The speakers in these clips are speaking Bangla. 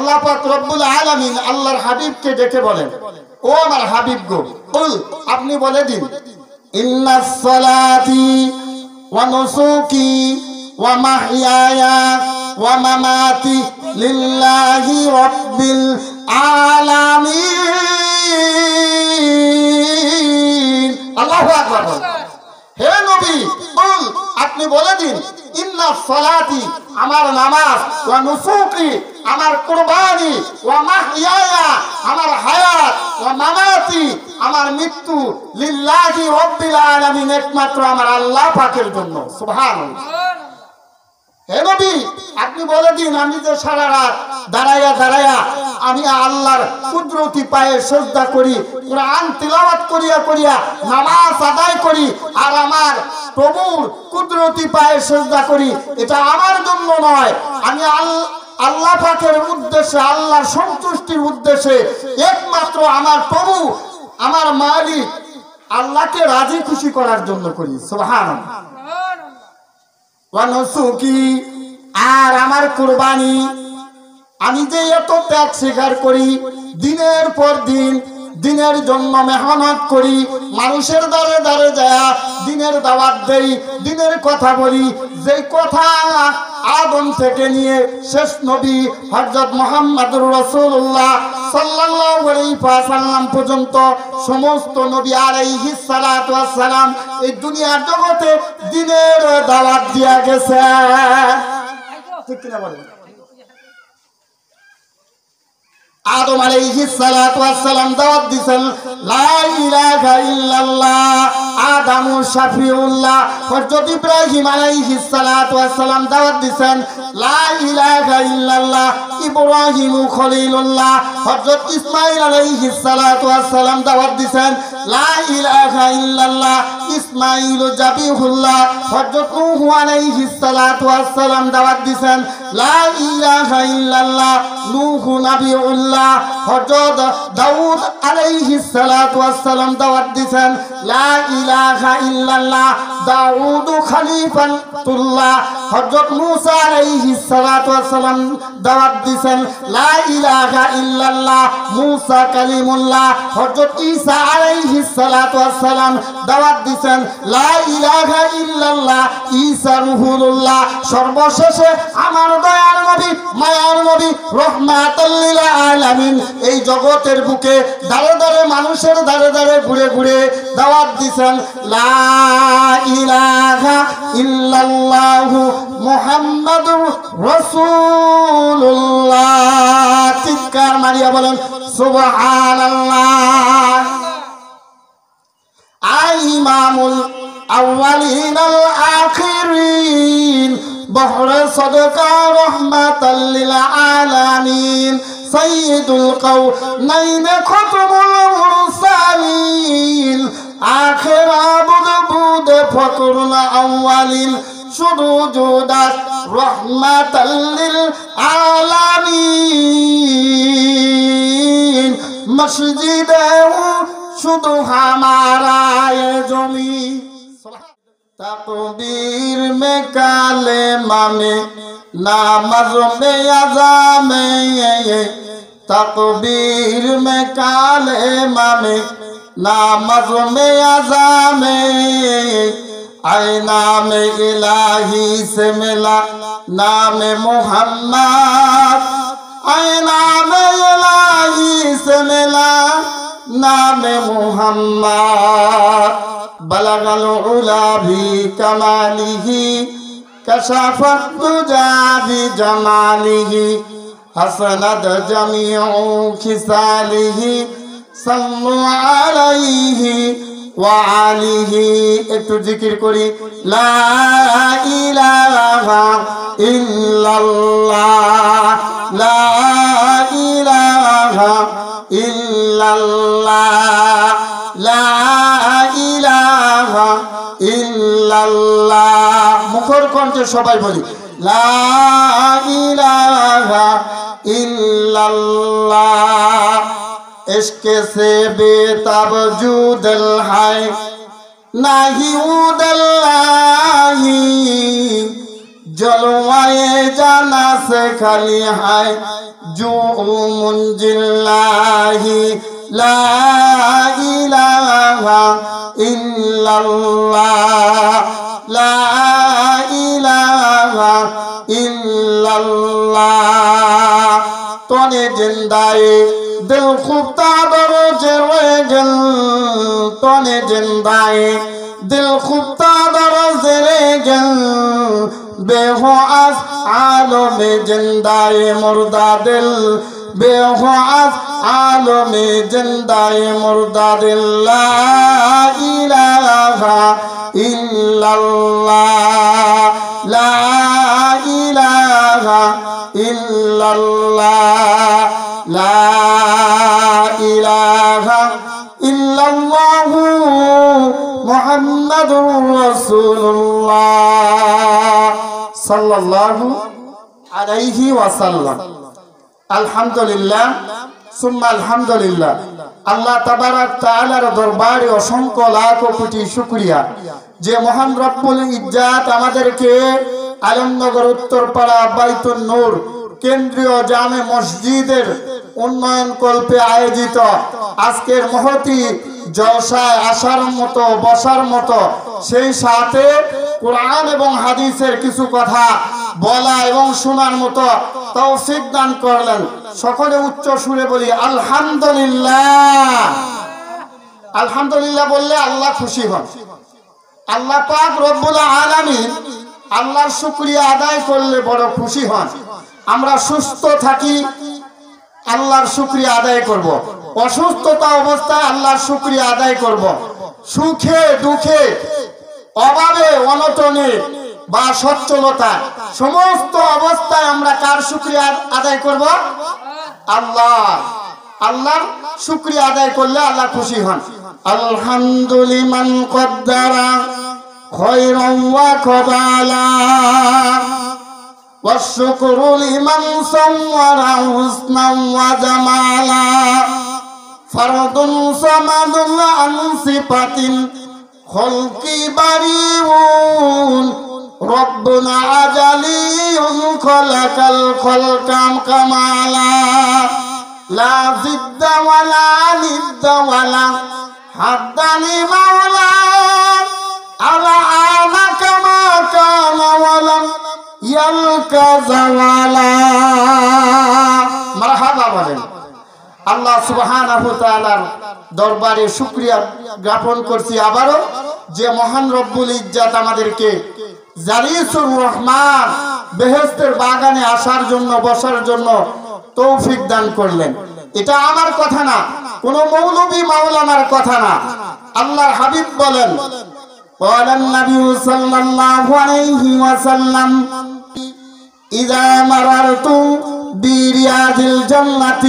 আল্লাহ পাক রব্বুল আলামিন আল্লাহর হাবিবকে ডেকে বলেন, ও আমার হাবিব গো, কুল, আপনি বলে দিন, ইন্নাস সালাতি ওয়া নুসুকি ওয়া মাহইয়ায়া ওয়া মামাতি লিল্লাহি রাব্বিল আলামিন। আল্লাহু আকবার। হে নবী, কুল, আপনি বলে দিন, ইন্নাস সালাতি, আমার নামাজ, ওয়া নুসুকি, আমার কুরবানি, ওয়া মাহইয়ায়া, আমার হায়াত, ওয়া মামাতি, আমার মৃত্যু, লিল্লাহি রাব্বিল আলামিন, একমাত্র আমার আল্লাহ পাকের জন্য। সুবহানাল্লাহ। হে নবী, আপনি বলে দিন, আমি যে সারা রাত দাঁড়াইয়া দাঁড়াইয়া আমি আল্লাহর কুদরতি পায়ে সিজদা করি, কোরআন তিলাওয়াত করিয়া করিয়া নামাজ আদায় করি, আর আমার প্রভুর কুদরতি পায়ে সিজদা করি, এটা আমার জন্য নয়, আমি আল্লাহ পাকের উদ্দেশ্যে, আল্লাহর সন্তুষ্টির উদ্দেশ্যে, একমাত্র আমার প্রভু, আমার মালিক আল্লাহকে রাজি খুশি করার জন্য করি। সুবহানাল্লাহ। ওয়া নুসুকি, আর আমার কুরবানি, আমি যে এত ত্যাগ স্বীকার করি, দিনের পর দিন দিনের জন্য মেহনত করি, মানুষের দ্বারে দ্বারে যায় দিনের দাওয়াত দেই, দিনের কথা বলি, যে কথা আদম থেকে নিয়ে শেষ নবী হযরত মুহাম্মদুর রাসূলুল্লাহ সাল্লাল্লাহু আলাইহি ওয়াসাল্লাম পর্যন্ত সমস্ত নবী আলাইহিস সালাতু ওয়াস সালাম এই দুনিয়ার জগতে দিনের দাওয়াত দিয়া গেছে। ঠিক কিনা বলেন? আদম আলাইহিস সালাতু ওয়াস সালাম দাওয়াত দিয়েছেন লা ইলাহা ইল্লাল্লাহ, আদমু শাফিউল্লাহ। হযরত ইব্রাহিম আলাইহিস সালাতু ওয়াস সালাম দাওয়াত দিয়েছেন লা ইলাহা ইল্লাল্লাহ, ইব্রাহিম খলিলুল্লাহ। হযরত ইসমাঈল আলাইহিস সালাতু ওয়াস সালাম দাওয়াত দিয়েছেন লা ইলাহা ইল্লাল্লাহ, ইসমাঈল জাবিহুল্লাহ। হযরত নূহ আলাইহিস সালাতু ওয়াস সালাম দাওয়াত দিয়েছেন লা ইলাহা ইল্লাল্লাহ, নূহ নবিউল্লাহ। হযরত দাউদ আলাইহিস সালাতু ওয়াস সালাম দাওয়াত দিয়েছেন লা ইলাহা ইল্লাল্লাহ, দাউদ খলিফাতুল্লাহ। হযরত মূসা আলাইহিস সালাতু ওয়াস সালাম দাওয়াত দিয়েছেন লা ইলাহা ইল্লাল্লাহ, মূসা কালিমুল্লাহ। হযরত ঈসা আলাইহিস সালাতু ওয়াস সালাম দাওয়াত দিয়েছেন লা ইলাহা ইল্লাল্লাহ, ঈসা রূহুল্লাহ। সর্বশেষে আমার দয়ার নবী, মায়ার নবী, রাহমাতুল লিল আলামিন এই জগতের বুকে দাঁড়ে দাঁড়ে মানুষের দাঁড়ে দাঁড়ে ঘুরে ঘুরে দাওয়াত দিয়েছেন লা ইলাহা ইল্লাল্লাহু মুহাম্মাদুর রাসূলুল্লাহ। চিৎকার মারিয়া বলেন সুবহানাল্লাহ। ইমামুল আউয়ালিন আল আখিরিন, বহরে সদকা রহমাতাল লিল আলামিন, সাইয়্যিদুল কাওনাইন খতমুল মুরসালিন, আখির আবুদ বুদ ফকরুল আউয়ালিন, সুরুজুদাত রহমাতাল লিল আলামিন, মসজিদে শুধু हमारा ये जमी। तकबीर में कालेमा में नामज में अज़ा में, तकबीर में कालेमा में नामज में अज़ा में, आए नाम इलाही से मिला नाम मोहम्मद, आए नाम इलाही से मिला नाम मोहम्मद, बलगल उला भी कमालिही, कशाफत दुजा भी जमालिही, हसनत जमीउ खिसालिही, सल्लु अलैहि व आलिही। एकटू जिकिर करी ला इलाहा इल्लल्लाह, ला इलाहा ইল্লাল্লাহ, লা ইলাহা ইল্লাল্লাহ। মুখের কণ্ঠে সবাই বলি লা ইলাহা ইল্লাল্লাহ। ইশকে সে বেতাব জুদল হায় নাহি উদাল্লাহি, जलवाए जाना से खाली है जो मुंजिल्लाही ला इलाहा इल्लल्लाह ला इलाहा इल्लल्लाह तोने जिंदाए दिल खुफ्ता दरोजे रेगल तोने जिंदाए दिल खुफ्ता दरोजे रेगल बेहुआस आलमे जिंदाए मुर्दा दिल बेहुआस आलमे जिंदाए मुर्दा दिल ला इलाहा इल्लल्लाह ला इलाहा इल्लल्लाह ला इलाहा इल्लल्लाह मुहम्मदुर रसूलुल्लाह सल्लल्लाहु अलैहि वसल्लम। अल्हम्दुलिल्लाह सुम्मा अल्हम्दुलिल्लाह। আল্লাহ তাবারাক তাআলার দরবারে অসংখ্য লাখ কোটি শুকরিয়া যে মহান রব্বুল ইজ্জাত আমাদেরকে আলমনগর উত্তরপাড়া বাইতুন নূর কেন্দ্রীয় জামে মসজিদের উন্নয়ন কল্পে আয়োজিত আজকের মহতি জলসায় আসার মতো বসার মতো সেই সাথে কোরআন এবং হাদিসের কিছু কথা বলা এবং শোনার মতো তৌফিক দান করলেন। সকলে উচ্চ সুরে বলি আলহামদুলিল্লাহ। আলহামদুলিল্লাহ বললে আল্লাহ খুশি হন। আল্লাহ পাক রব্বুল আলামিন আল্লাহর শুকরিয়া আদায় করলে বড় খুশি হন। আমরা সুস্থ থাকি আল্লাহর শুকরিয়া আদায় করব, অসুস্থতা অবস্থায় আল্লাহর শুকরিয়া আদায় করব, সুখে দুঃখে অভাবে অনটনে বা সচ্ছলতা সমস্ত অবস্থায় আমরা কার শুকরিয়া আদায় করব? আল্লাহ। আল্লাহর শুকরিয়া আদায় করলে আল্লাহ খুশি হন। আলহামদুলিমান কদ্দারা খয়রান ওয়া কবালা والشكر لمن صور حسنا وجمالا فرد صمد عن صفة خلق بريء ربنا أجلي خلق الخلق كمالا لا ضد ولا ند ولا حد لمولا على آنك ما كان ولم ইয়ালকা জাওয়ালা মারহাবা বলেন। আল্লাহ সুবহানাহু ওয়া তাআলার দরবারে শুকরিয়া জ্ঞাপন করছি আবারও যে মহান রব্বুল ইজ্জাত আমাদেরকে জালিসুর রহমান বেহেশতের বাগানে আসার জন্য বসার জন্য তৌফিক দান করলেন। এটা আমার কথা না, কোন মৌলভী মাওলানার কথা না। আল্লাহর হাবিব বলেন قال النبي صلى الله عليه وسلم إذا مررت برياض الجنة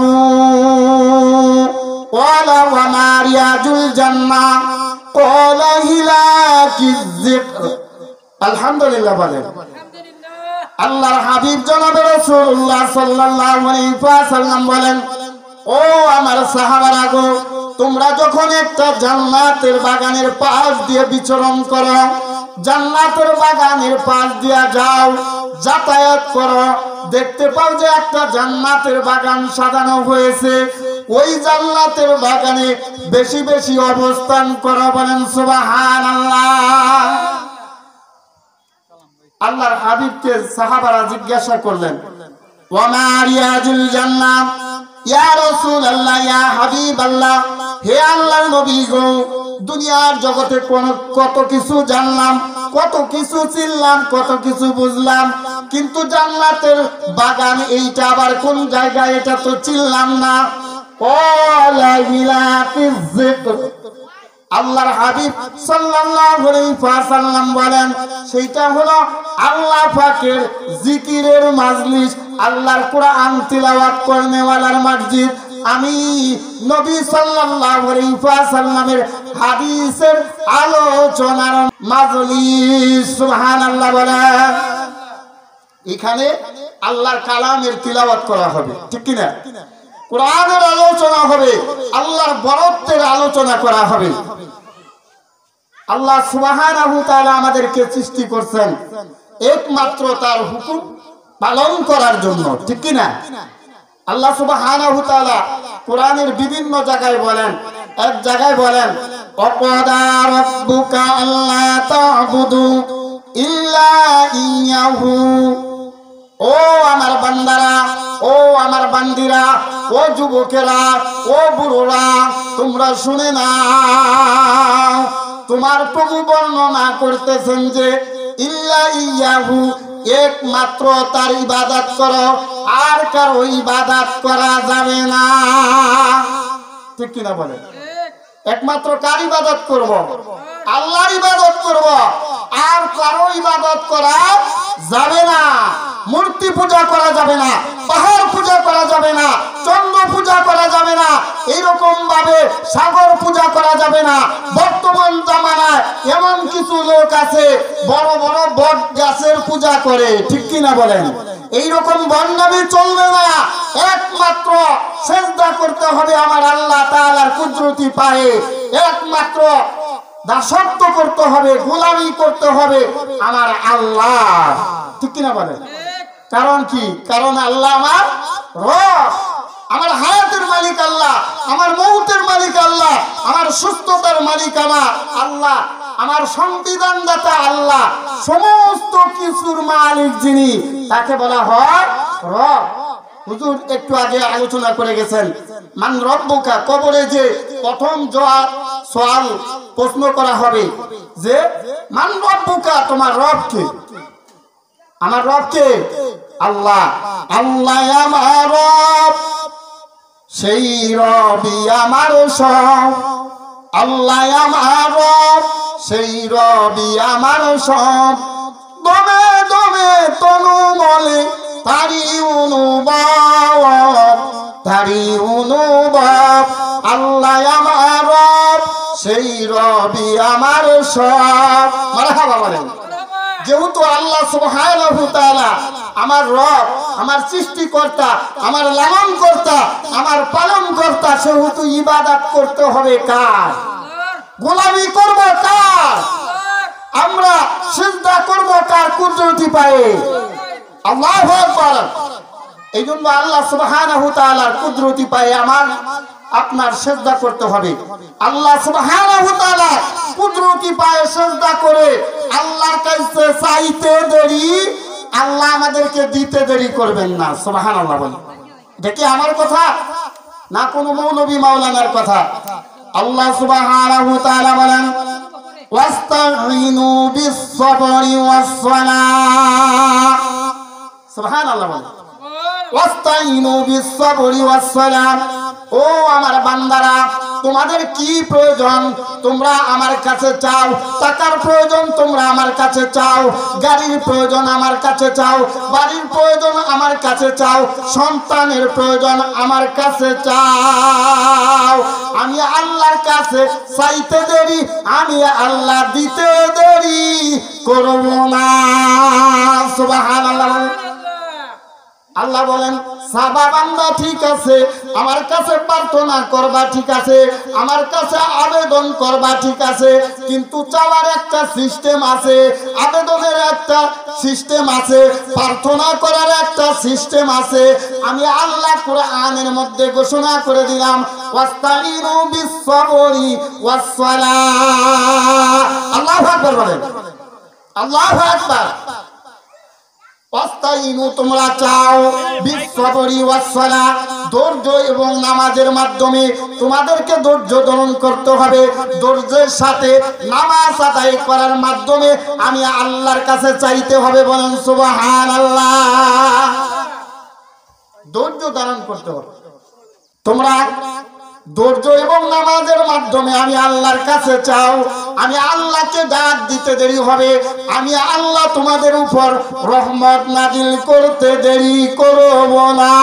فارتعوا قال وما رياض الجنة قال هلاك الذكر الحمد لله বলেন। আল্লাহর হাবিব জনাবে রাসূলুল্লাহ সাল্লাল্লাহু আলাইহি ওয়াসাল্লাম বলেন, ও আমার সাহাবারা গো, তোমরা যখন একটা জান্নাতের বাগানের পাশ দিয়ে বিচরণ করো, জান্নাতের বাগানের পাশ দিয়ে যাও, যাতায়াত করো, দেখতে পাও যে একটা জান্নাতের বাগান সাজানো হয়েছে, ওই জান্নাতের বাগানে বেশি বেশি অবস্থান করো। বলেন সুবহানাল্লাহ। আল্লাহর হাবিবকে সাহাবারা জিজ্ঞাসা করলেন, ওয়া মা রিয়াজুল জান্নাহ ইয়া রাসূলুল্লাহ ইয়া হাবিবাল্লাহ, হে আল্লাহর নবী গো, দুনিয়ার জগতে কত কিছু জানলাম, কত কিছু চিনলাম, কত কিছু বুঝলাম, কিন্তু জান্নাতের বাগান এইটা আবার কোন জায়গায় এটা তো চিনলাম না। আল্লাহর হাবিব সাল্লাল্লাহু আলাইহি ওয়াসাল্লাম বলেন, সেইটা হলো আল্লাহ পাকের জিকিরের মাজলিস, আল্লাহর কোরআন তিলাওয়াত করনেওয়ালার মসজিদ। আমি নবী সাল্লাল্লাহু আলাইহি ওয়াসাল্লামের হাদিসের আলোচনার মাজলিস। সুবহানাল্লাহ বলেন। এখানে আল্লাহর কালামের তিলাওয়াত করা হবে, ঠিক কি না? কোরআনের আলোচনা হবে, আল্লাহর বরত্বের আলোচনা করা হবে। আল্লাহ সুবহানাহু ওয়া তাআলা আমাদেরকে সৃষ্টি করেছেন একমাত্র তার হুকুম পালন করার জন্য, ঠিক কি না? আল্লাহ সুবহানাহু ওয়া তাআলা কোরআনের বিভিন্ন জায়গায় বলেন, এক জায়গায় বলেন ওয়াকাদা রাব্বুকা আল্লা তা'বুদু ইল্লা ইয়াহু। ও আমার বান্দারা, ও আমার বান্দিরা, ও যুবকেরা, ও বুড়োরা, তোমরা শুনে নাও, তোমার প্রভু বর্ণনা করতেছেন যে ইল্লা ইয়াহু, একমাত্র তার ইবাদত করো, আর কারো ইবাদত করা যাবে না, ঠিক কিনা বলে? একমাত্র কার ইবাদত করব? আল্লাহর ইবাদত করব, আর কারো ইবাদত করা যাবে না। মূর্তি পূজা করা যাবে না, পাহাড় পূজা করা যাবে না, চন্দ্র পূজা করা যাবে না, এইরকম ভাবে সাগর পূজা করা যাবে না। বর্তমান জামানায় এমন কিছু লোক আছে বড় বড় বট গাছের পূজা করে, ঠিক কিনা বলেন? এইরকম বন্যামি চলবে না। একমাত্র সিজদা করতে হবে আমার আল্লাহ তাআলার কুদরতি পায়ে, একমাত্র দাসত্ব করতে হবে, গোলামি করতে হবে আমার আল্লাহ, ঠিক কিনা বলেন? কারণ কি? কারণ আল্লাহ আমার রব, আমার হায়াতের মালিক আল্লাহ, আমার মৌতের মালিক আল্লাহ, আমার সুস্থতার মালিক আমার আল্লাহ, আমার সংবিধান দাতা আল্লাহ, সমস্ত কিছুর মালিক যিনি, তাকে বলা হয় রব। হুজুর একটু আগে আলোচনা করে গেছেন মান রব্বুকা, কবরে যে প্রথম জবাব সওয়াল প্রশ্ন করা হবে যে মান রব্বুকা, তোমার রব কে? আমার রব কে? আল্লাহ। আল্লাহ আমার রব, সেই রবই আমার সব। আল্লাহ আমার রব, সেই রবি আমার সব। দমে দমে তনু মলে তারি অনুভব, তারি অনুভব। আল্লাহ আমার রব, সেই রবি আমার সব। মারহাবা বলেন। যেহেতু আল্লাহ সুবহানাহু ওয়া তাআলা আমার রব, আমার সৃষ্টিকর্তা, আমার লালনকর্তা, আমার পালনকর্তা, সেহেতু ইবাদত করতে হবে কার? গোলামি করব কার? আমরা সিজদা করব কার কুদরতি পায়ে? আল্লাহু আকবার। এইজন্য আল্লাহ সুবহানাহু ওয়া তাআলার কুদরতি পায়ে আমার আপনার সিজদা করতে হবে। আল্লাহ সুবহানাহু ওয়া তাআলা কুদরতি পায়ে সিজদা করে আল্লাহর কাছে চাইতে দেরি, আল্লাহ আমাদেরকে দিতে দেরি করবেন না। সুবহানাল্লাহ বলেন। দেখি আমার কথা না কোন মৌলভী মাওলানার কথা? আল্লাহ সুবহানাহু ওয়া তাআলা বলেন ওয়াস্তাঈনু বিস-সাবরি ওয়াস-সালাহ। সুবহানাল্লাহ বলেন ওয়াস্তাঈনু বিস-সাবরি ওয়াস-সালাহ। ও আমার বান্দারা, তোমাদের কি প্রয়োজন তোমরা আমার কাছে চাও। টাকার প্রয়োজন তোমরা আমার কাছে চাও, গাড়ির প্রয়োজন আমার কাছে চাও, বাড়ির প্রয়োজন আমার কাছে চাও, সন্তানের প্রয়োজন আমার কাছে চাও। আমি আল্লাহর কাছে চাইতে দেরি, আমি আল্লাহ দিতে দেরি করব না। সুবহানাল্লাহ। আল্লাহ বলেন সাবা বান্দা ঠিক আছে, আমার কাছে প্রার্থনা করবা ঠিক আছে, আমার কাছে আবেদন করবা ঠিক আছে, কিন্তু চাওয়ার একটা সিস্টেম আছে, আবেদনের একটা সিস্টেম আছে, প্রার্থনা করার একটা সিস্টেম আছে। আমি আল্লাহ কোরআনের মধ্যে ঘোষণা করে দিলাম ওয়াস্তাঈনু বিস-সাবরি ওয়াস-সালাহ। আল্লাহু আকবার বলেন। আল্লাহু আকবার। ওয়াস্তাঈনু তোমরা চাও বিস-সাবরি ওয়াস-সালাহ, ধৈর্য এবং নামাজের মাধ্যমে তোমাদেরকে ধৈর্য ধারণ করতে হবে। ধৈর্যের সাথে নামাজ আদায় করার মাধ্যমে আমি আল্লাহর কাছে চাইতে হবে। বলেন সুবহানাল্লাহ। ধৈর্য ধারণ করতে হবে। তোমরা ধৈর্য এবং নামাজের মাধ্যমে আমি আল্লাহর কাছে চাও, আমি আল্লাহকে ডাক দিতে দেরি হবে, আমি আল্লাহ তোমাদের উপর রহমত নাজিল করতে দেরি করব না।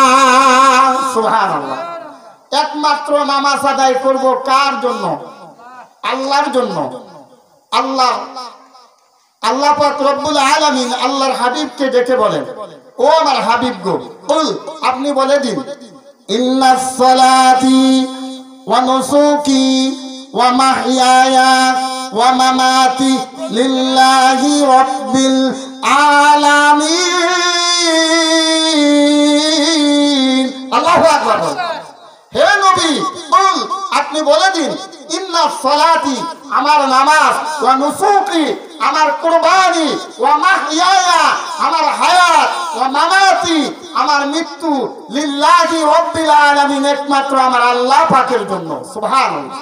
সুবহানাল্লাহ। একমাত্র নামাজ আদায় করব কার জন্য? আল্লাহর জন্য। আল্লাহ পাক রব্বুল আলামিন আল্লাহর হাবিবকে ডেকে বলেন, ও আমার হাবিব গো, আপনি বলে দিন ইন্নাস সালাতি ওয়া নুসুকি ওয়া মাহইয়ায়া ওয়া মামাতি লিল্লাহি রাব্বিল আলামিন। আল্লাহু আকবার। হে নবী বল, আপনি বলে দিন ইন্না সালাতি আমার নামাজ, ওয়া নুসুকি আমার কুরবানি, ওয়া মাহইয়ায়া আমার হায়াত, ওয়া মামাতি আমার মৃত্যু, লিল্লাহি রাব্বিল আলামিন একমাত্র আমার আল্লাহ পাকের জন্য। সুবহানাল্লাহ।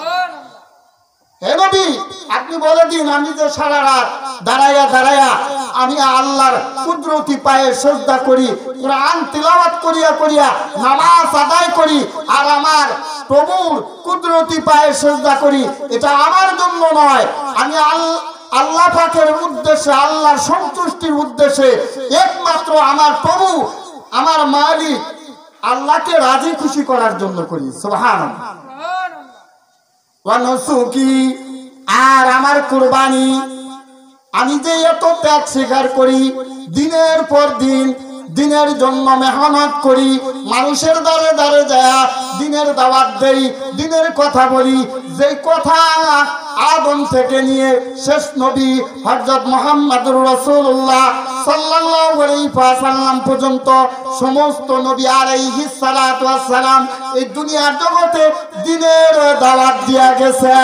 হে নবী আপনি বলে দিন আমি যে সারা রাত দাঁড়াইয়া দাঁড়াইয়া আমি আল্লাহর কুদরতি পায়ে সিজদা করি, কোরআন তিলাওয়াত করিয়া করিয়া নামাজ আদায় করি, আর আমার প্রভুর কুদরতি পায়ে সিজদা করি, এটা আমার জন্য নয়, আমি আল্লাহ পাকের উদ্দেশ্যে, আল্লাহর সন্তুষ্টির উদ্দেশ্যে একমাত্র আমার প্রভু আমার মালিক আল্লাহকে রাজি খুশি করার জন্য করি। সুবহানাল্লাহ। ওয়ানুসুকি আর আমার কুরবানি, আমি যে এত ত্যাগ স্বীকার করি, দিনের পর দিন দিনের জন্য মেহনত করি, মানুষের দ্বারে দ্বারে যায় দিনের দাওয়াত দেই, দিনের কথা বলি, যে কথা আদম থেকে নিয়ে শেষ নবী হযরত মুহাম্মদুর রাসূলুল্লাহ সাল্লাল্লাহু আলাইহি ওয়াসাল্লাম পর্যন্ত সমস্ত নবী আলাইহিস সালাতু ওয়াস সালাম এই দুনিয়ার জগতে দিনের দাওয়াত দিয়া গেছে।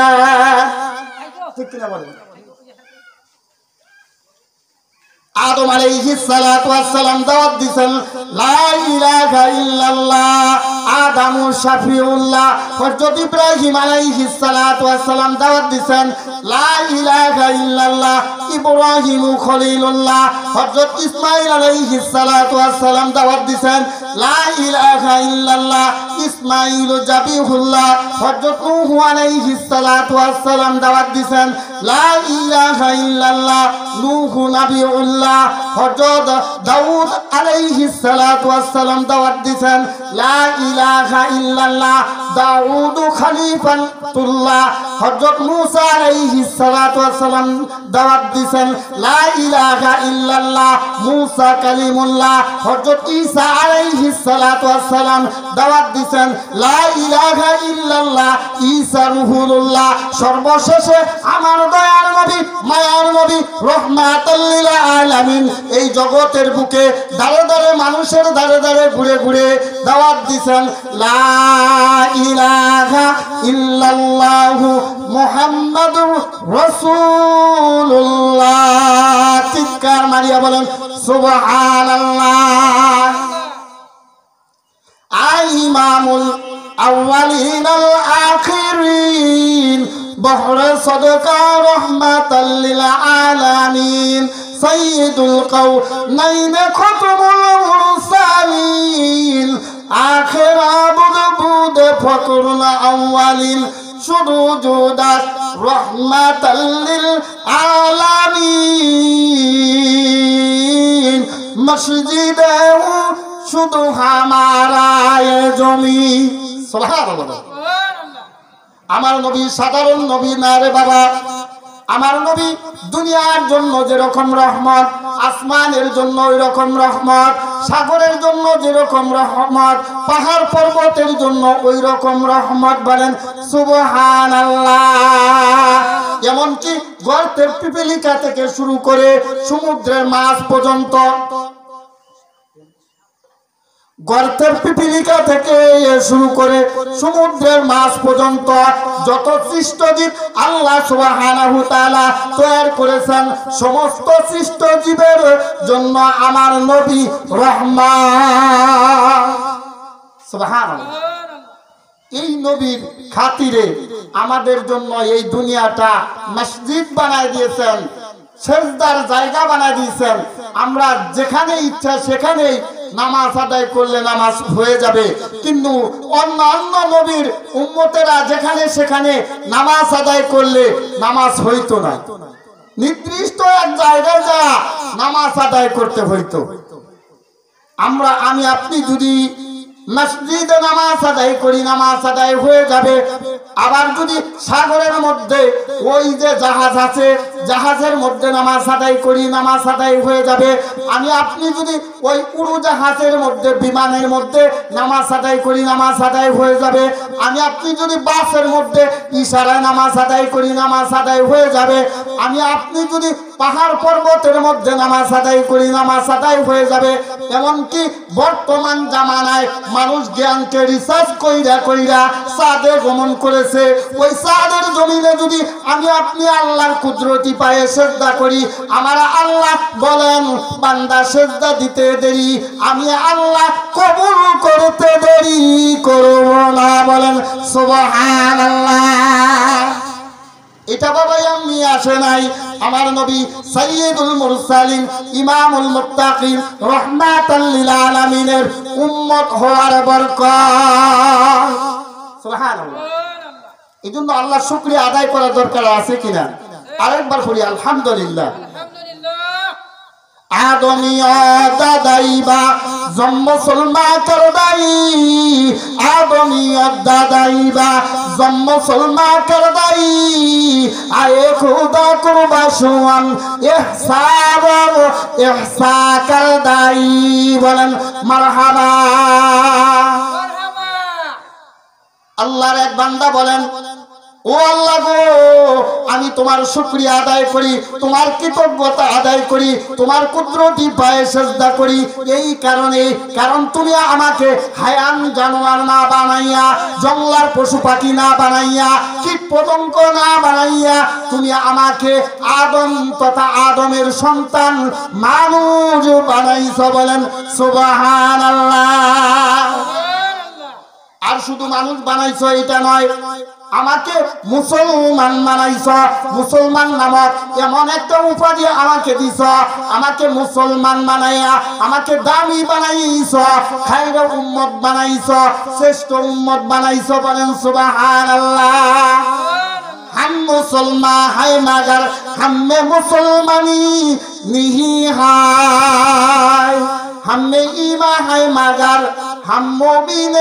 ঠিক কিনা বলেন? আদম আলাইহিস সালাতু ওয়াস সালাম দাওয়াত দিয়েছেন লা ইলাহা ইল্লাল্লাহ, আদম শাফিউল্লাহ। হযরত ইব্রাহিম আলাইহিস সালাতু ওয়াস সালাম দাওয়াত দিয়েছেন লা ইলাহা ইল্লাল্লাহ, ইব্রাহিম খলিলুল্লাহ। হযরত ইসমাঈল আলাইহিস সালাতু ওয়াস সালাম দাওয়াত দিয়েছেন লা ইলাহা ইল্লাল্লাহ, ইসমাঈল জাবিহুল্লাহ। হযরত নূহ আলাইহিস সালাতু ওয়াস সালাম দাওয়াত দিয়েছেন লা ইলাহা ইল্লাল্লাহ, নূহ নবিউল্লাহ। হযরত দাউদ আলাইহিস সালাতু ওয়াস সালাম দাওয়াত দিয়েছেন লা ইলাহা ইল্লাল্লাহ, দাউদ খলিফাতুল্লাহ। হযরত মূসা আলাইহিস সালাতু ওয়াস সালাম দাওয়াত দিয়েছেন লা ইলাহা ইল্লাল্লাহ, মূসা কালিমুল্লাহ। হযরত ঈসা আলাইহিস সালাতু ওয়াস সালাম দাওয়াত দিয়েছেন লা ইলাহা ইল্লাল্লাহ, ঈসা রূহুল্লাহ। সর্বশেষে আমার দয়ার নবী, মায়ার নবী, রাহমাতুল লিল আলামিন এই জগতের বুকে দাঁড়ে দাঁড়ে মানুষের দাঁড়ে দাঁড়ে ঘুরে ঘুরে দাওয়াত দিয়েছেন লা ইলাহা ইল্লাল্লাহু মুহাম্মাদুর রাসূলুল্লাহ। চিৎকার মারিয়া বলেন সুবহানাল্লাহ। ইমামুল আউয়ালিন আল আখিরিন, বহরে সদকা রহমাতাল লিল আলামিন, সাইয়্যিদুল কাওনাইন খতমুল মুরসালিন, আখির আবুদ বুদ ফকরুল আউয়ালিন, শুধু জুদাস রহমাতাল লিল আলামিন, মসজিদে শুধু হামারা জমি। সুবহানাল্লাহ। আমার নবী সাধারণ নবী না রে বাবা। আমার নবী দুনিয়ার জন্য যেরকম রহমত, আসমানের জন্য ওই রকম রহমত, সাগরের জন্য যেরকম রহমত, পাহাড় পর্বতের জন্য ওই রকম রহমত। বলেন সুবহানাল্লাহ। এমনকি গর্তের পিপীলিকা থেকে শুরু করে সমুদ্রের মাছ পর্যন্ত, গর্তের পিপীলিকা থেকে শুরু করে সমুদ্রের মাছ পর্যন্ত যত সৃষ্টজীব আল্লাহ সুবহানাহু তাআলা তৈরি করেছেন, সমস্ত সৃষ্টজীবের জন্য আমার নবী রহমান। সুবহানাল্লাহ। এই নবীর খাতিরে আমাদের জন্য এই দুনিয়াটা মসজিদ বানায় দিয়েছেন, সেজদার জায়গা বানায় দিয়েছেন। আমরা যেখানে ইচ্ছা সেখানেই নামাজ আদায় করলে নামাজ হয়ে যাবে, কিন্তু অন্যান্য নবীর উম্মতেরা যেখানে সেখানে নামাজ আদায় করলে নামাজ হইতো না। নির্দিষ্ট এক জায়গায় যা নামাজ আদায় করতে হইতো। আমি আপনি যদি মসজিদে নামাজ আদায় করি, নামাজ আদায় হয়ে যাবে। আবার যদি সাগরের মধ্যে ওই যে জাহাজ আছে, জাহাজের মধ্যে নামাজ আদায় করি, নামাজ আদায় হয়ে যাবে। আমি আপনি যদি ওই উড়োজাহাজের মধ্যে, বিমানের মধ্যে নামাজ আদায় করি, নামাজ আদায় হয়ে যাবে। আমি আপনি যদি বাসের মধ্যে ইশারায় নামাজ আদায় করি, নামাজ আদায় হয়ে যাবে। আমি আপনি যদি পাহাড় পর্বতের মধ্যে নামাজ আদায় করি, নামাজ আদায় হয়ে যাবে। এমনকি বর্তমান জামানায় মানুষ জ্ঞানকে রিসার্চ কইরা কইরা চাঁদে গমন করেছে। ওই চাঁদের জমিনে যদি আমি আপনি আল্লাহর কুদরতি পায়ে সেজদা করি, আমার আল্লাহ বলেন বান্দা সেজদা দিতে দেরি, আমি আল্লাহ কবুল করতে দেরি করব না। বলেন সুবহানাল্লাহ। এটা বাবা এমনি আসে নাই, আমার নবী সাইয়্যিদুল মুরসালিন ইমামুল মুত্তাকিন রাহমাতাল লিল আলামিনের উম্মত হওয়ার বরকত। সুবহানাল্লাহ। এজন্য আল্লাহর শুকরিয়া আদায় করা দরকার আছে কিনা? আরেকবার পড়ি আলহামদুলিল্লাহ। আদমিয়ত দাদাইবা জন্ম মুসলমান করদাই, আদমিয়ত দাদাইবা জন্ম মুসলমান করদাই, আয়ে খুদা কুরবা শুয়ান ইহসাব ইহসা করদাই। বলেন মারহাবা। আল্লাহর এক বান্দা বলেন, ও আল্লাহ গো, আমি তোমার শুকরিয়া আদায় করি, তোমার কৃতজ্ঞতা আদায় করি, তোমার কুদরতি পায়ে সেজদা করি এই কারণে, কারণ তুমি আমাকে হায়ান জানোয়ার না বানাইয়া, জঙ্গলার পশু পাখি না বানাইয়া, কীট পতঙ্গ না বানাইয়া তুমি আমাকে আদম তথা আদমের সন্তান মানুষ বানাইছো। বলেন সুবহানাল্লাহ। আর শুধু মানুষ বানাইছো এটা নয়, আমাকে মুসলমান বানাইছ। মুসলমান নামক এমন একটা উপাধি আমাকে দিছ, আমাকে মুসলমান বানাইয়া আমাকে দামি বানাইছ, খাইর উম্মত বানাইছ, শ্রেষ্ঠ উম্মত বানাইছ। বলেন সুবহানাল্লাহ। हम मुसलमान है मगर हमें मुसलमानी नहीं है, हमें ईमान है मगर हम मोमिन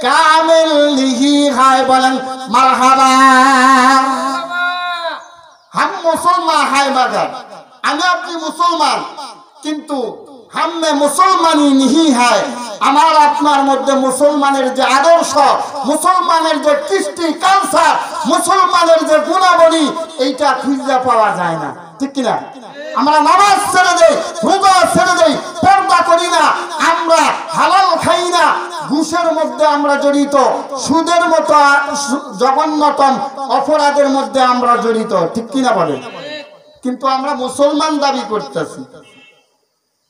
कामिल नहीं है। बोलन मरहबा। हम मुसलमान है मगर আমি আপনি মুসলমান, কিন্তু হাম্মে মুসলমানি নিহি হয়, আমার আপনার মধ্যে মুসলমানের যে আদর্শ, মুসলমানের যে কৃষ্টি কালচার, মুসলমানের যে গুণাবলী, এইটা খুঁজে পাওয়া যায় না। ঠিক কিনা? আমরা নামাজ ছেড়ে দেই, রোজা ছেড়ে দেই, পর্দা করি না, আমরা হালাল খাই না, ঘুষের মধ্যে আমরা জড়িত, সুদের মতো জঘন্যতম অপরাধের মধ্যে আমরা জড়িত। ঠিক কিনা বলে? কিন্তু আমরা মুসলমান দাবি করতেছি।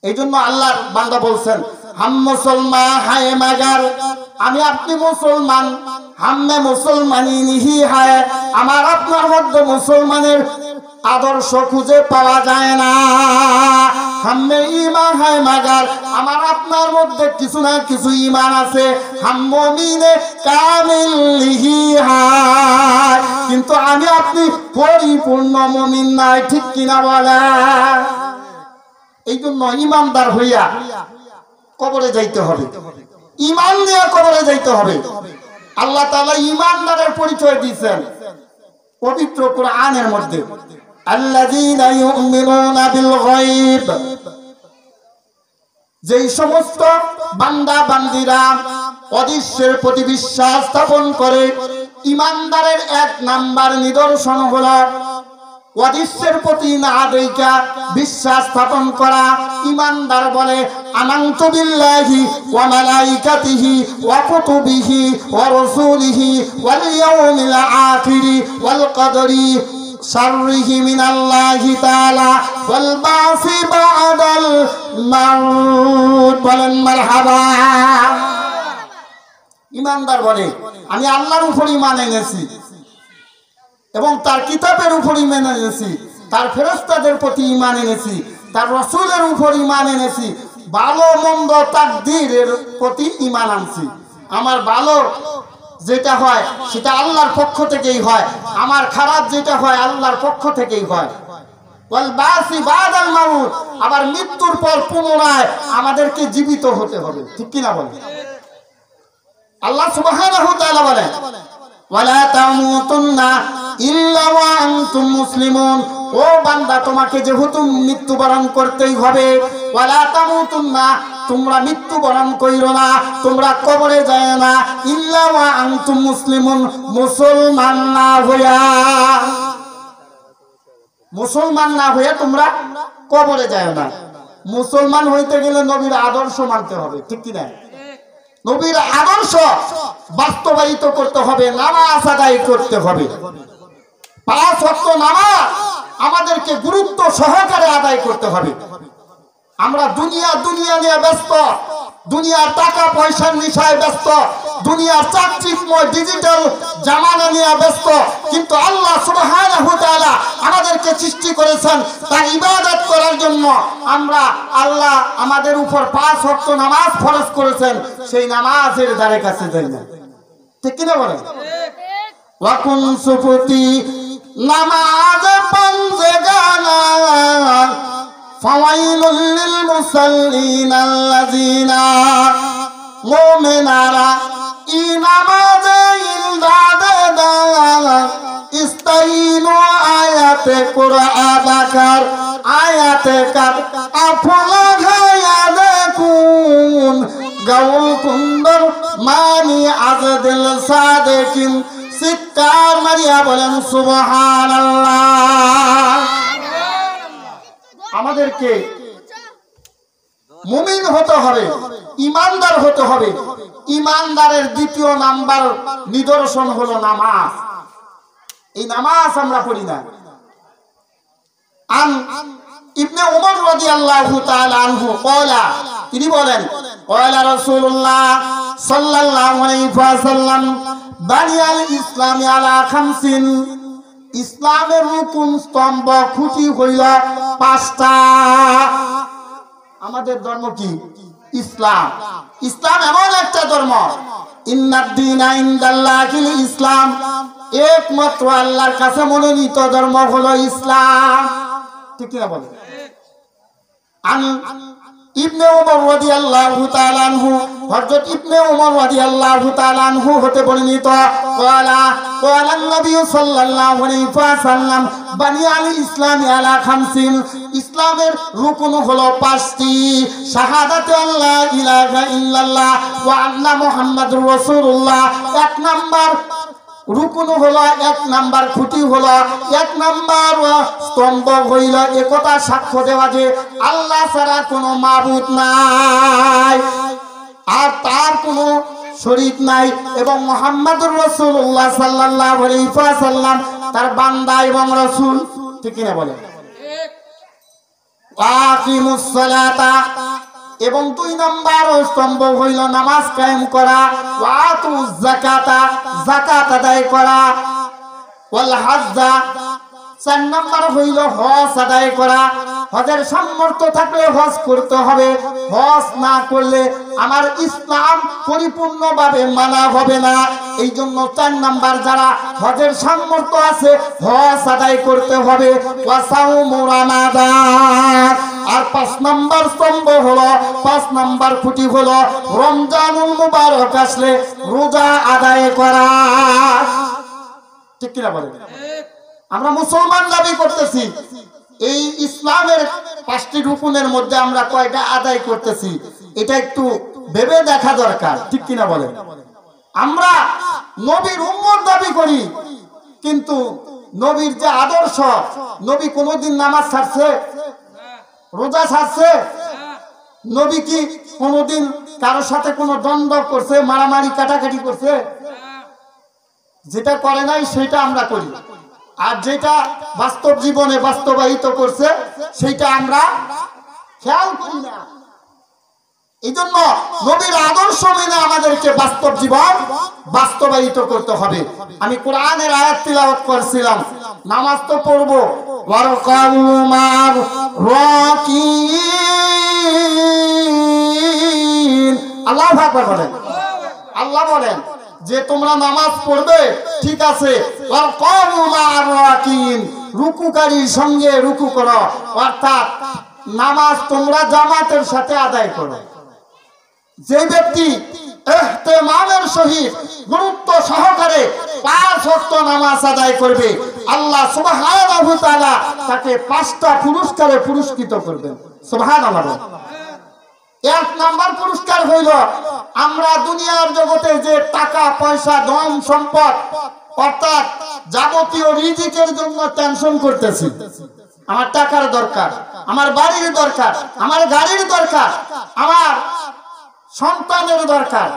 এই জন্য আল্লাহর বান্দা বলছেন, হাম মুসলমান হায় মাগার, আমি আপনি মুসলমান, হাম্মে মুসলমানি নিহি হায়, আমার আপনার মধ্যে মুসলমানের আদর্শ খুঁজে পাওয়া যায় না। হাম্মে ঈমান হায় মাগার, আমার আপনার মধ্যে কিছু না কিছু ঈমান আছে। হাম মুমিনে কামিল নিহি হায়, কিন্তু আমি আপনি পরিপূর্ণ মুমিন নাই। ঠিক কিনা বলে? এই জন্য ইমানদার হইয়া কবরে যাইতে হবে, ইমান নিয়ে কবরে যাইতে হবে। আল্লাহ তাআলা ইমানদারের পরিচয় দিয়েছেন পবিত্র কোরআনের মধ্যে, আল্লাযীনা ইউমিনুনা বিল গায়ব। যেই সমস্ত বান্দা বান্দীরা অদৃশ্যের প্রতি বিশ্বাস স্থাপন করে, ইমানদারের এক নাম্বার নিদর্শন হলো অদৃশ্যের প্রতি না দেখা বিশ্বাস স্থাপন করা। ইমানদার বলে আমানতু বিল্লাহি ওয়া মালাইকাতিহি ওয়া কুতুবিহি ওয়া রাসূলিহি ওয়াল ইয়াউমিল আখিরি ওয়াল কদরি শাররিহি মিনাল্লাহি তাআলা ওয়াল বাসি বাদাল মাউত। বলেন মারহাবা। ইমানদার বলে আমি আল্লাহর উপর ঈমান এনেছি এবং তার কিতাবের উপর ঈমান এনেছি, তার ফেরেশতাদের প্রতি ঈমান এনেছি, তার রাসূলের উপর ঈমান এনেছি, ভালো মন্দ তাকদীরের প্রতি ঈমান আনছি। আমার ভালো যেটা হয় সেটা আল্লাহর পক্ষ থেকেই হয়, আমার খারাপ যেটা হয় আল্লাহর পক্ষ থেকেই হয়। ওয়াল বাসি বাদাল মাউত, আবার মৃত্যুর পর পুনরায় আমাদেরকে জীবিত হতে হবে। ঠিক কিনা বলেন? আল্লাহ সুবহানাহু ওয়া তাআলা বলেন ওয়ালা তামুতুন্না ইল্লা ওয়া আনতুম মুসলিমুন। ও বান্দা, তোমাকে যেহেতু মৃত্যুবরণ করতেই হবে, ওয়ালা তামুতুন্না, তোমরা মৃত্যুবরণ কইরো না, তোমরা কবরে যায় না, ইল্লা ওয়া আনতুম মুসলিমুন, মুসলমান না হইয়া, মুসলমান না হইয়া তোমরা কবরে যায় না। মুসলমান হইতে গেলে নবীর আদর্শ মানতে হবে, ঠিক কি না? নবীর আদর্শ বাস্তবায়িত করতে হবে, নামাজ আদায় করতে হবে। 5 ওয়াক্ত নামাজ আমাদেরকে গুরুত্ব সহকারে আদায় করতে হবে। আমরা দুনিয়া নিয়ে ব্যস্ত, দুনিয়ার টাকা পয়সার নেশায় ব্যস্ত, দুনিয়ার চাকচিকময় ডিজিটাল জামানা নিয়ে ব্যস্ত, কিন্তু আল্লাহ সুবহানাহু ওয়া তাআলা আমাদেরকে সৃষ্টি করেছেন তার ইবাদত করার জন্য। আমরা আল্লাহ আমাদের উপর 5 ওয়াক্ত নামাজ ফরজ করেছেন, সেই নামাজের ধারে কাছে যাই না, ঠিক কি না বলেন? ওয়াকুন সুফতি নামাজ পঞ্জে গানা ফাওয়াইলুল লিল মুসাল্লিন আল্লাযিনা, মুমিনারা ই নামাজে ইলদাদে দালা ইস্তাইনু আয়াতে কুরআবাকার আয়াতে কার আফলা গায়া দেখুন গাউল কুন্দর মানি আজদিল সাদেকিন। চিৎকার মারিয়া বলেন সুবহানাল্লাহ। আমাদেরকে মুমিন হতে হবে, ইমানদার হতে হবে। ইমানদারের দ্বিতীয় নাম্বার নিদর্শন হলো নামাজ। এই নামাজ আমরা পড়ি না। আন ইবনে উমর রাদিয়াল্লাহু তাআলা আনহু ক্বালা, তিনি বলেন ক্বালা রাসূলুল্লাহ সাল্লাল্লাহু আলাইহি ওয়াসাল্লাম বানিয়াল ইসলামি আলা 50। ইসলামের রুকুন স্তম্ভ খুঁটি হইল 5টা। আমাদের ধর্ম কি? ইসলাম। ইসলাম এমন একটা ধর্ম, ইন্নাদ-দীনা ইনদাল্লাহিল ইসলাম, একমাত্র আল্লাহর কাছে মনোনীত ধর্ম হলো ইসলাম, ঠিক কি না বলেন? আন ইবনে উমর রাদিয়াল্লাহু তাআলা আনহু, হযরত ইবনে উমর রাদিয়াল্লাহু তাআলা আনহু হতে বর্ণিত ক্বালা নবী সাল্লাল্লাহু আলাইহি ওয়াসাল্লাম বানিয়াল ইসলামি আলা 50। ইসলামের রুকুন হলো 5টি। শাহাদাতে আল্লাহ ইলাহা ইল্লাল্লাহ ওয়া আন্না মুহাম্মাদুর রাসূলুল্লাহ, 1 নাম্বার রুকুন হলো, 1 নাম্বার খুঁটি হলো, 1 নাম্বার স্তম্ভ হইল একথা সাক্ষ্য দেওয়া যে আল্লাহ ছাড়া কোনো মাবুদ নাই আর তার কোনো শরীক নাই, এবং মুহাম্মাদুর রাসূলুল্লাহ সাল্লাল্লাহু আলাইহি ওয়াসাল্লাম তার বান্দা এবং রাসূল, ঠিক কি না বলে? আকিমুস সালাতা, এবং 2 নাম্বার স্তম্ভ হইল নামাজ কায়েম করা, ওয়াতুজ যাকাতা, যাকাত আদায় করা, ওয়াল হাজ্জা, 4 নাম্বার হইল হজ আদায় করা। হজের সামর্থ্য থাকলে হজ করতে হবে, হজ না করলে আমার ইসলাম পরিপূর্ণভাবে মানা হবে না। এই জন্য 4 নাম্বার যারা হজের সামর্থ্য আছে হজ আদায় করতে হবে। ওয়াসাউমু রমাদান, আর 5 নাম্বার স্তম্ভ হলো, 5 নাম্বার খুঁটি হলো রমজানুল মুবারক আসলে রোজা আদায় করা, ঠিক কিনা বলেন? আমরা মুসলমান দাবি করতেছি, এই ইসলামের 5টি রুকুনের মধ্যে আমরা কয়টা আদায় করতেছি এটা একটু ভেবে দেখা দরকার, ঠিক কিনা বলেন? আমরা নবীর উম্মত দাবি করি, কিন্তু নবীর যে আদর্শ, নবী কোনোদিন নামাজ ছাড়ছে, রোজা ছাড়ছে? নবী কি কোনোদিন কারোর সাথে কোনো দ্বন্দ্ব করছে, মারামারি কাটাকাটি করছে? যেটা করে নাই সেটা আমরা করি, আর যেটা বাস্তব জীবনে বাস্তবায়িত করছে সেটা আমরা খেয়াল করি না। এই জন্য নবীর আদর্শ মেনে আমাদেরকে বাস্তব জীবন বাস্তবায়িত করতে হবে। আমি কোরআনের আয়াত তিলাওয়াত করছিলাম, নামাজ তো পড়বো, ওয়ারকাউ মা'র রাকিন, আল্লাহু আকবার বলেন। আল্লাহ বলেন যে তোমরা নামাজ পড়বে, ঠিক আছে, ওয়ারকাউ মা'র রাকিন, রুকুকারীর সঙ্গে রুকু করো, অর্থাৎ নামাজ তোমরা জামাতের সাথে আদায় করো। যে ব্যক্তি ইহতিমামের সহিত গুরুত্ব সহকারে 5 ওয়াক্ত নামাজ আদায় করবে, আল্লাহ সুবহানাহু ওয়া তাআলা তাকে 5টা পুরস্কারে পুরস্কৃত করবেন। সুবহানাল্লাহ। 1 নাম্বার পুরস্কার হইল, আমরা দুনিয়ার জগতে যে টাকা পয়সা ধন সম্পদ অর্থাৎ যাবতীয় রিজিকের জন্য টেনশন করতেছি, আমার টাকার দরকার, আমার বাড়ির দরকার, আমার গাড়ির দরকার, আমার সন্তানের দরকার,